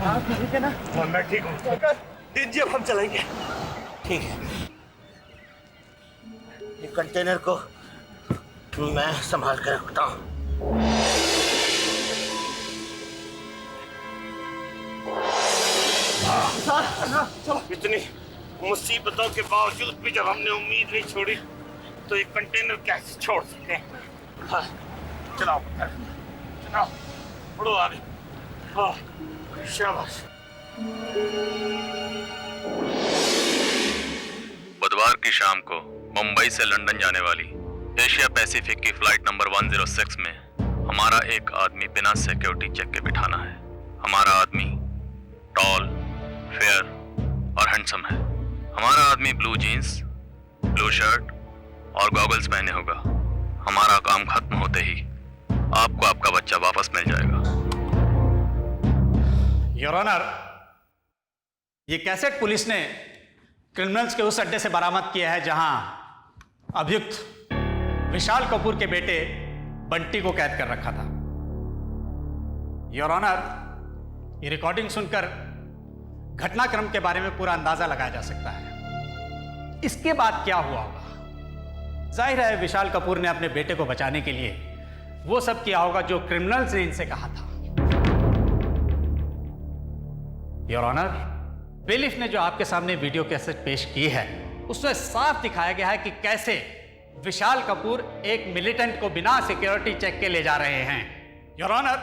आप ठीक है ना? हाँ, मैं ठीक हूँ। जी अब हम चलेंगे। ठीक है, ये कंटेनर को मैं संभाल कर रखता हूँ। इतनी मुसीबतों के बावजूद भी जब हमने उम्मीद नहीं छोड़ी तो ये कंटेनर कैसे छोड़ सकते हैं? हाँ, चलाओ चलाओ, बढ़ो आगे। हाँ, शाबाश। बुधवार की शाम को मुंबई से लंदन जाने वाली एशिया पैसिफिक की फ्लाइट नंबर 106 में हमारा एक आदमी बिना सिक्योरिटी चेक के बिठाना है। हमारा आदमी टॉल, फेयर और हैंडसम है। हमारा आदमी ब्लू जीन्स, ब्लू शर्ट और गॉगल्स पहने होगा। हमारा काम खत्म होते ही आपको आपका बच्चा वापस मिल जाएगा। योर ऑनर, ये कैसेट पुलिस ने क्रिमिनल्स के उस अड्डे से बरामद किया है जहां अभियुक्त विशाल कपूर के बेटे बंटी को कैद कर रखा था। योर ऑनर, ये रिकॉर्डिंग सुनकर घटनाक्रम के बारे में पूरा अंदाजा लगाया जा सकता है। इसके बाद क्या हुआ होगा? जाहिर है विशाल कपूर ने अपने बेटे को बचाने के लिए वो सब किया होगा जो क्रिमिनल्स ने इनसे कहा था। योर ऑनर, बेलिफ ने जो आपके सामने वीडियो कैसेट पेश की है उसमें साफ दिखाया गया है कि कैसे विशाल कपूर एक मिलिटेंट को बिना सिक्योरिटी चेक के ले जा रहे हैं। योर ऑनर,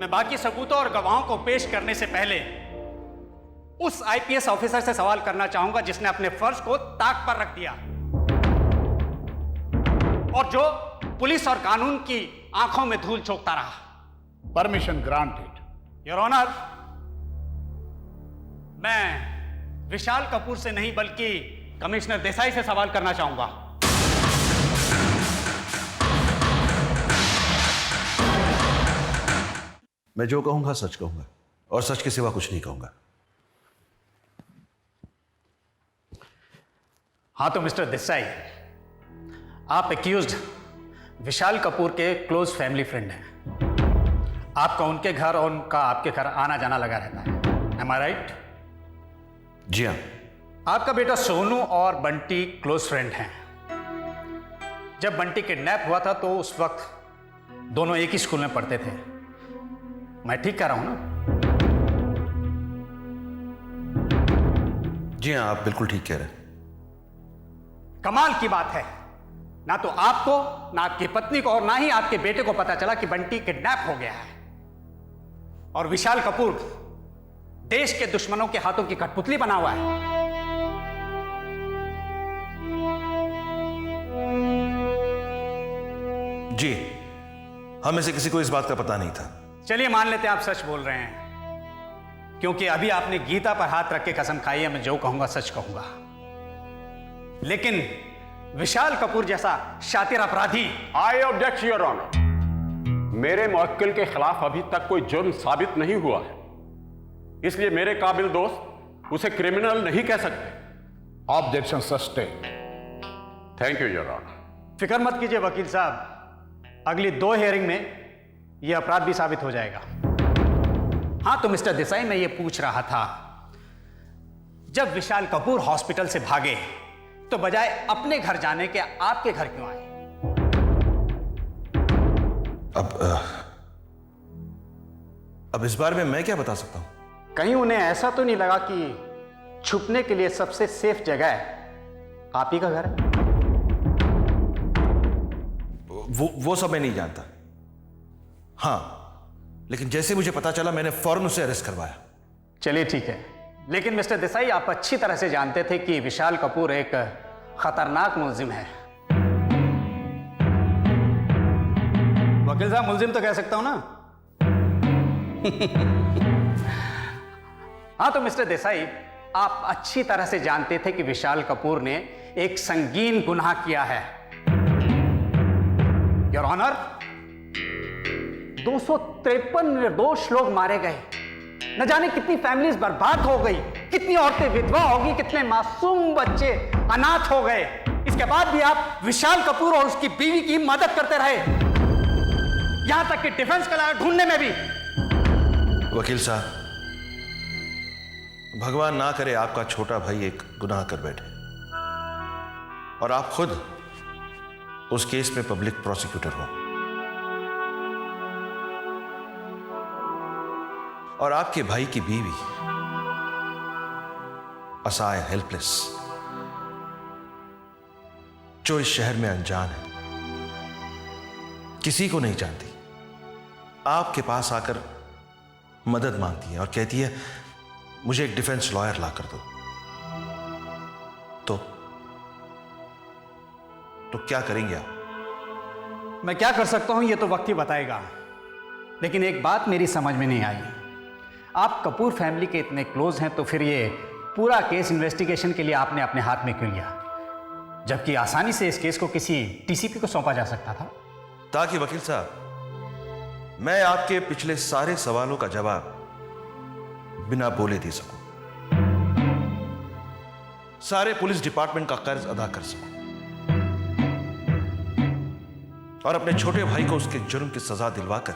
मैं बाकी सबूतों और गवाहों को पेश करने से पहले उस आईपीएस ऑफिसर से सवाल करना चाहूंगा जिसने अपने फर्ज को ताक पर रख दिया और जो पुलिस और कानून की आंखों में धूल झोंकता रहा। Permission granted. योर ऑनर, मैं विशाल कपूर से नहीं बल्कि कमिश्नर देसाई से सवाल करना चाहूंगा। मैं जो कहूंगा सच कहूंगा और सच के सिवा कुछ नहीं कहूंगा। हाँ तो मिस्टर देसाई, आप एक्यूज्ड विशाल कपूर के क्लोज फैमिली फ्रेंड हैं। आपका उनके घर और उनका आपके घर आना जाना लगा रहता है। एम आई राइट? जी हाँ। आपका बेटा सोनू और बंटी क्लोज फ्रेंड हैं। जब बंटी किडनैप हुआ था तो उस वक्त दोनों एक ही स्कूल में पढ़ते थे। मैं ठीक कह रहा हूं ना? जी हाँ, आप बिल्कुल ठीक कह रहे हैं। कमाल की बात है, ना तो आपको, ना आपकी पत्नी को और ना ही आपके बेटे को पता चला कि बंटी किडनैप हो गया है और विशाल कपूर देश के दुश्मनों के हाथों की कठपुतली बना हुआ है। जी, हमें से किसी को इस बात का पता नहीं था। चलिए मान लेते हैं आप सच बोल रहे हैं, क्योंकि अभी आपने गीता पर हाथ रख के कसम खाई है मैं जो कहूंगा सच कहूंगा। लेकिन विशाल कपूर जैसा शातिर अपराधी। I object your honour. मेरे मुवक्किल के खिलाफ अभी तक कोई जुर्म साबित नहीं हुआ है, इसलिए मेरे काबिल दोस्त उसे क्रिमिनल नहीं कह सकते। Objection sustained. Thank you your honour. फिक्र मत कीजिए वकील साहब, अगली 2 हियरिंग में यह अपराध भी साबित हो जाएगा। हाँ तो मिस्टर देसाई, मैं ये पूछ रहा था, जब विशाल कपूर हॉस्पिटल से भागे तो बजाय अपने घर जाने के आपके घर क्यों आए? अब इस बारे में मैं क्या बता सकता हूं? कहीं उन्हें ऐसा तो नहीं लगा कि छुपने के लिए सबसे सेफ जगह आप ही का घर है? वो सब मैं नहीं जानता। हाँ, लेकिन जैसे मुझे पता चला मैंने फौरन उसे अरेस्ट करवाया। चलिए ठीक है, लेकिन मिस्टर देसाई आप अच्छी तरह से जानते थे कि विशाल कपूर एक खतरनाक मुलजिम है। वकील साहब, मुलजिम तो कह सकता हूं ना? हाँ तो मिस्टर देसाई, आप अच्छी तरह से जानते थे कि विशाल कपूर ने एक संगीन गुनाह किया है। योर ऑनर, 253 निर्दोष लोग मारे गए, न जाने कितनी फैमिलीज बर्बाद हो गई, कितनी औरतें विधवा होगी, कितने मासूम बच्चे अनाथ हो गए। इसके बाद भी आप विशाल कपूर और उसकी बीवी की मदद करते रहे। यहां तक कि डिफेंस का लॉयर ढूंढने में भी। वकील साहब, भगवान ना करे आपका छोटा भाई एक गुनाह कर बैठे और आप खुद उस केस में पब्लिक प्रोसिक्यूटर हो और आपके भाई की बीवी असहाय, हेल्पलेस, जो इस शहर में अनजान है, किसी को नहीं जानती, आपके पास आकर मदद मांगती है और कहती है मुझे एक डिफेंस लॉयर ला कर दो, तो क्या करेंगे आप? मैं क्या कर सकता हूं यह तो वक्त ही बताएगा, लेकिन एक बात मेरी समझ में नहीं आई। आप कपूर फैमिली के इतने क्लोज हैं, तो फिर ये पूरा केस इन्वेस्टिगेशन के लिए आपने अपने हाथ में क्यों लिया, जबकि आसानी से इस केस को किसी टीसीपी को सौंपा जा सकता था? ताकि वकील साहब मैं आपके पिछले सारे सवालों का जवाब बिना बोले दे सकूं, सारे पुलिस डिपार्टमेंट का कर्ज अदा कर सकूं और अपने छोटे भाई को उसके जुर्म की सजा दिलवाकर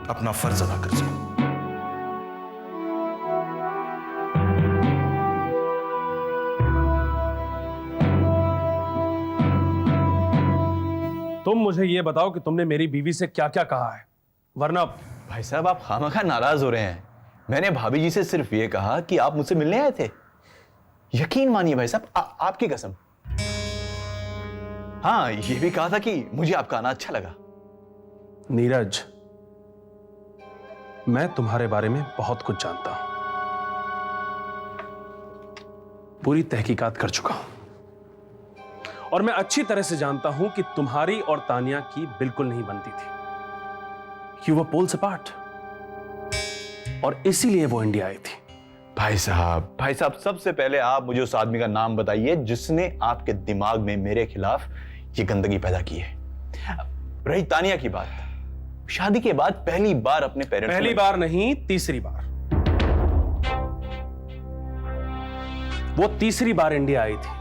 अपना फर्ज अदा कर सकूं। तुम मुझे यह बताओ कि तुमने मेरी बीवी से क्या क्या कहा है, वरना। भाई साहब, आप खामखा नाराज हो रहे हैं। मैंने भाभी जी से सिर्फ ये कहा कि आप मुझसे मिलने आए थे। यकीन मानिए भाई साहब, आपकी कसम। हाँ, ये भी कहा था कि मुझे आपका आना अच्छा लगा। नीरज, मैं तुम्हारे बारे में बहुत कुछ जानता हूं, पूरी तहकीकात कर चुका हूं और मैं अच्छी तरह से जानता हूं कि तुम्हारी और तानिया की बिल्कुल नहीं बनती थी। You were poles apart और इसीलिए वो इंडिया आई थी। भाई साहब, सबसे पहले आप मुझे उस आदमी का नाम बताइए जिसने आपके दिमाग में मेरे खिलाफ ये गंदगी पैदा की है। रही तानिया की बात, शादी के बाद पहली बार अपने पेरेंट्स, पहली बार नहीं, तीसरी बार। वो तीसरी बार इंडिया आई थी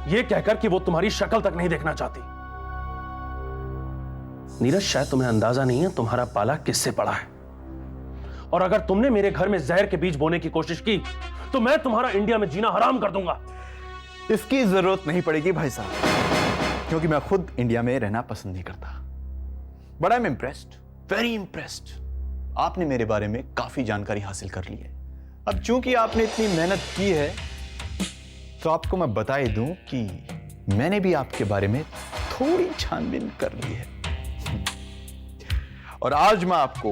ये कहकर कि वो तुम्हारी शक्ल तक नहीं देखना चाहती। नीरज, शायद तुम्हें अंदाजा नहीं है तुम्हारा पाला किससे पड़ा है, और अगर तुमने मेरे घर में जहर के बीज बोने की कोशिश की तो मैं तुम्हारा इंडिया में जीना हराम कर दूंगा। इसकी जरूरत नहीं पड़ेगी भाई साहब, क्योंकि मैं खुद इंडिया में रहना पसंद नहीं करता। But I am impressed, very impressed. आपने मेरे बारे में काफी जानकारी हासिल कर ली है। अब चूंकि आपने इतनी मेहनत की है तो आपको मैं बता ही दूं कि मैंने भी आपके बारे में थोड़ी छानबीन कर ली है और आज मैं आपको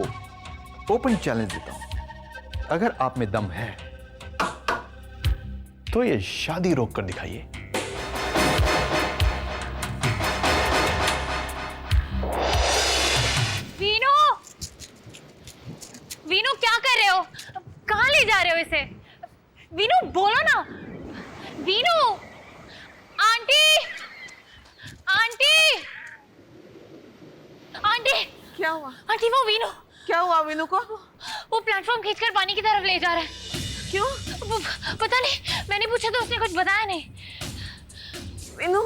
ओपन चैलेंज देता हूं, अगर आप में दम है तो ये शादी रोक कर दिखाइए। वीनू, क्या कर रहे हो? कहां ले जा रहे हो इसे? वीनू, बोलो ना। Veenu, aunty, aunty, aunty. क्या हुआ? आंटी, वो वीनू। क्या हुआ वीनू को? वो प्लेटफॉर्म खींचकर पानी की तरफ ले जा रहा है। क्यों? पता नहीं, मैंने पूछा तो उसने कुछ बताया नहीं। वीनू,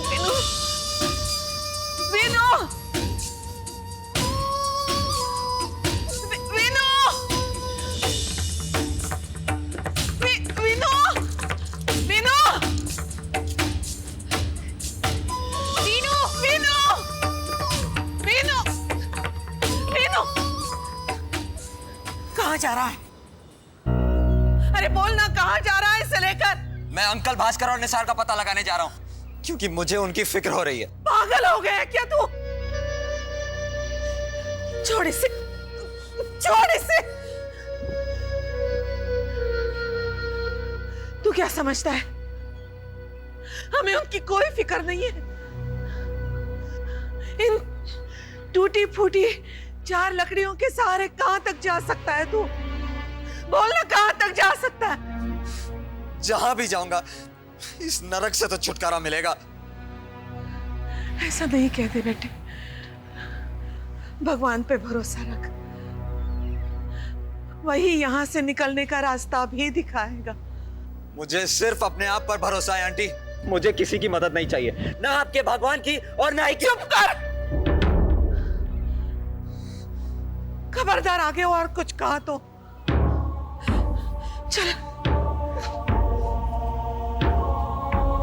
वीनू, वीनू, कहाँ जा रहा है? अरे बोल ना, कहाँ जा रहा है इसे लेकर? मैं अंकल भास्कर और निसार का पता लगाने जा रहा हूँ, क्योंकि मुझे उनकी फिक्र हो रही है। पागल हो गया क्या तू? छोड़ इसे, छोड़ इसे। तू क्या समझता है? हमें उनकी कोई फिक्र नहीं है। इन टूटी फूटी 4 लकड़ियों के सहारे कहां तक जा सकता है तू? बोल ना, कहां तक जा सकता है? जहां भी जाऊंगा इस नरक से तो छुटकारा मिलेगा। ऐसा नहीं कहते बेटे, भगवान पे भरोसा रख, वही यहां से निकलने का रास्ता भी दिखाएगा। मुझे सिर्फ अपने आप पर भरोसा है आंटी, मुझे किसी की मदद नहीं चाहिए, ना आपके भगवान की और ना ही चुप कर। खबरदार आगे और कुछ कहा तो चल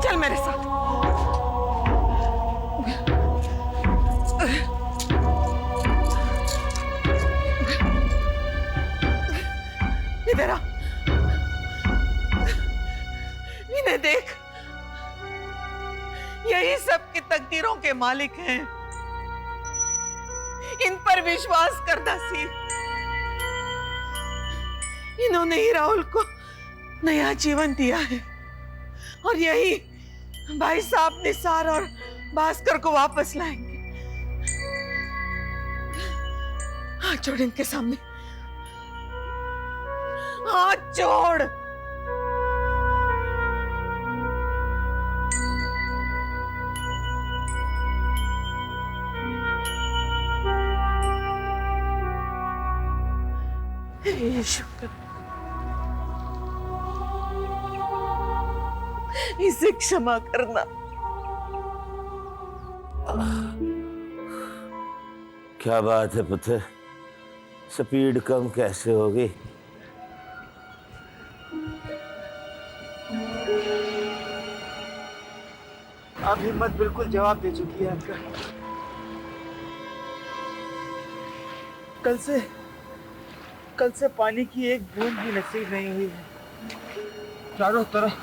चल मेरे साथ। इधर आ, इन्हें देख, यही सब की तकदीरों के मालिक हैं। इन पर विश्वास कर दासी। इन्होंने ही राहुल को नया जीवन दिया है और यही भाई साहब निसार और भास्कर को वापस लाएंगे। हाथ जोड़ इनके सामने, हाथ जोड़। शुक्र, इसे क्षमा करना। क्या बात है पुत्र, स्पीड कम कैसे होगी? अब हिम्मत बिल्कुल जवाब दे चुकी है आपका। कल से पानी की एक बूंद भी नसीब नहीं हुई है। चारों तरफ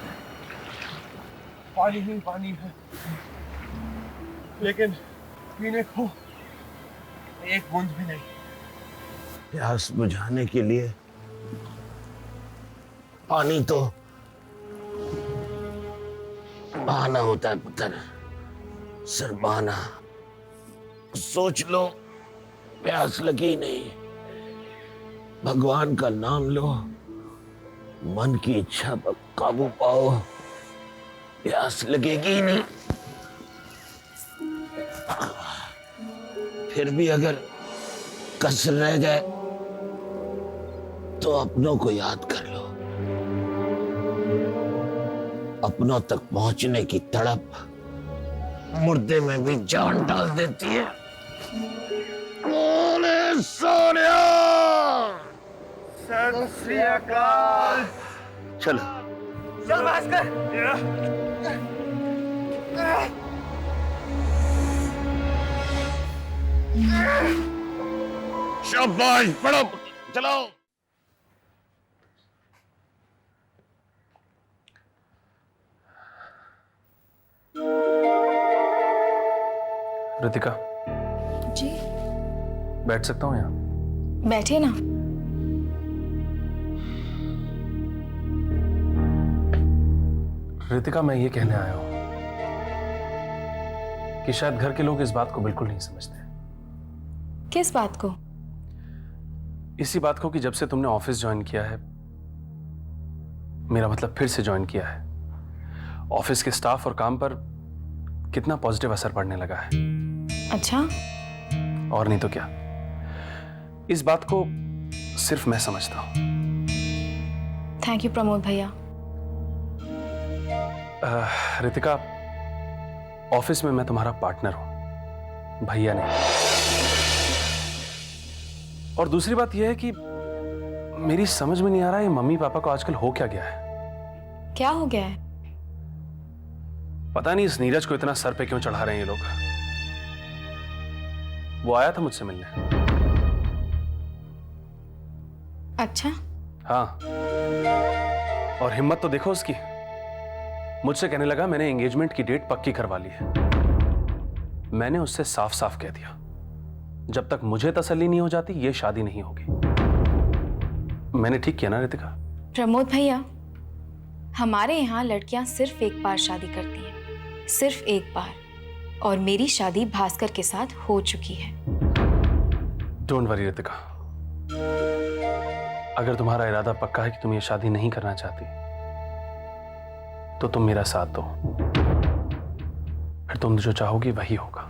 पानी ही पानी है, लेकिन पीने को एक बूंद भी नहीं। प्यास बुझाने के लिए पानी तो बहाना होता है पुत्र, सिर्फ बहाना। सोच लो, प्यास लगी नहीं, भगवान का नाम लो, मन की इच्छा पर काबू पाओ, प्यास लगेगी ही नहीं। फिर भी अगर कसर रह गए तो अपनों को याद कर लो। अपनों तक पहुंचने की तड़प मुर्दे में भी जान डाल देती है। बोले सोनिया, सत श्री अकाल। चलो चल भास्कर। शाबाश, पढ़ो, चलाओ। रितिका जी, बैठ सकता हूँ यहाँ? बैठिए ना। रितिका, मैं ये कहने आया हूँ कि शायद घर के लोग इस बात को बिल्कुल नहीं समझते। किस बात को? इसी बात को कि जब से तुमने ऑफिस ज्वाइन किया है, मेरा मतलब फिर से ज्वाइन किया है, ऑफिस के स्टाफ और काम पर कितना पॉजिटिव असर पड़ने लगा है। अच्छा? और नहीं तो क्या, इस बात को सिर्फ मैं समझता हूं। थैंक यू प्रमोद भैया। रितिका, ऑफिस में मैं तुम्हारा पार्टनर हूं, भैया नहीं। और दूसरी बात यह है कि मेरी समझ में नहीं आ रहा है मम्मी पापा को आजकल हो क्या गया है। क्या हो गया है? पता नहीं इस नीरज को इतना सर पे क्यों चढ़ा रहे हैं ये लोग। वो आया था मुझसे मिलने। अच्छा? हाँ, और हिम्मत तो देखो उसकी। मुझसे कहने लगा मैंने एंगेजमेंट की डेट पक्की करवा ली है। मैंने उससे साफ साफ कह दिया, जब तक मुझे तसल्ली नहीं हो जाती ये शादी नहीं होगी। मैंने ठीक किया ना रितिका? प्रमोद भैया, हमारे यहाँ लड़कियां सिर्फ एक बार शादी करती हैं, सिर्फ एक बार, और मेरी शादी भास्कर के साथ हो चुकी है। डोंट वरी रितिका, अगर तुम्हारा इरादा पक्का है कि तुम ये शादी नहीं करना चाहती तो तुम मेरा साथ दो, फिर तुम जो चाहोगी वही होगा।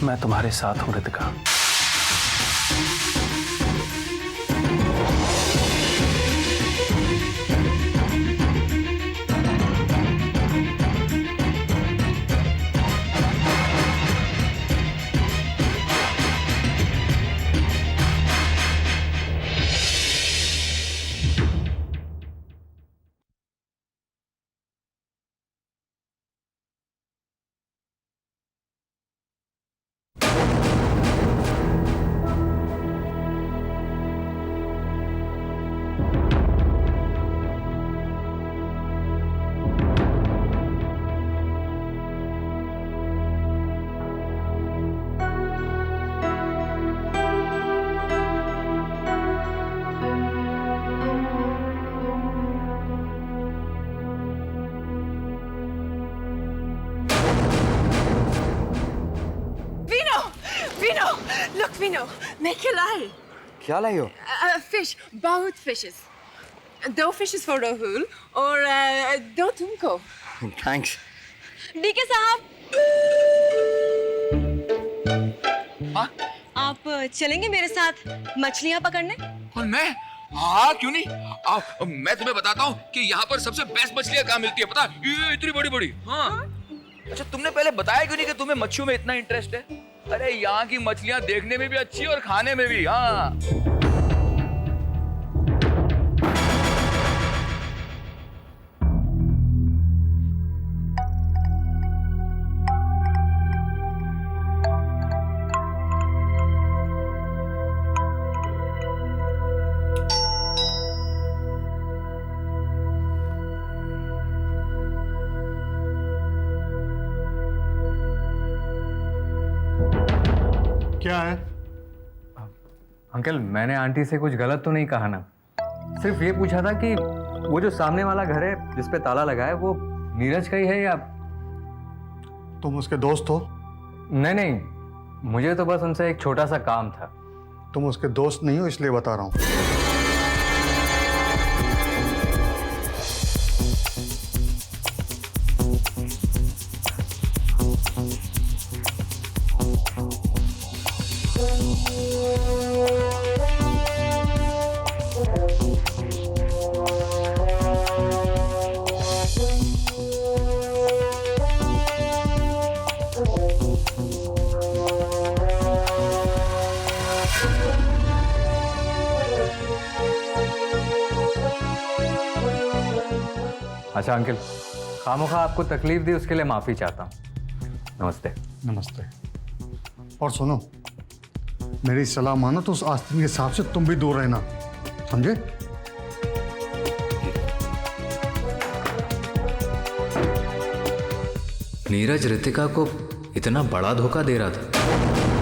मैं तुम्हारे साथ हूं रितिका। Look, Vino, मैं खिलाई। क्या लाई हो? फिश, बहुत फिशेस। 2 फिशेस फॉर राहुल और 2 तुमको। थैंक्स। डीके साहब, आप चलेंगे मेरे साथ मछलियाँ पकड़ने? और मैं? हाँ, क्यों नहीं? मैं तुम्हें बताता हूँ कि यहाँ पर सबसे बेस्ट मछलियाँ कहाँ मिलती है, पता? ये इतनी बड़ी बड़ी। हाँ। अच्छा, तुमने पहले बताया क्यों नहीं कि तुम्हें मच्छियों में इतना इंटरेस्ट है? अरे यहाँ की मछलियाँ देखने में भी अच्छी है और खाने में भी। हाँ। क्या है? अंकल, मैंने आंटी से कुछ गलत तो नहीं कहा ना? सिर्फ ये पूछा था कि वो जो सामने वाला घर है जिस पे ताला लगा है वो नीरज का ही है या? तुम उसके दोस्त हो? नहीं नहीं, मुझे तो बस उनसे एक छोटा सा काम था। तुम उसके दोस्त नहीं हो इसलिए बता रहा हूं। अच्छा अंकल, खामोखा आपको तकलीफ दी उसके लिए माफी चाहता हूँ। नमस्ते। नमस्ते। और सुनो, मेरी सलाह मानो तो उस आस्तीन के हिसाब से तुम भी दूर रहना, समझे? नीरज रितिका को इतना बड़ा धोखा दे रहा था।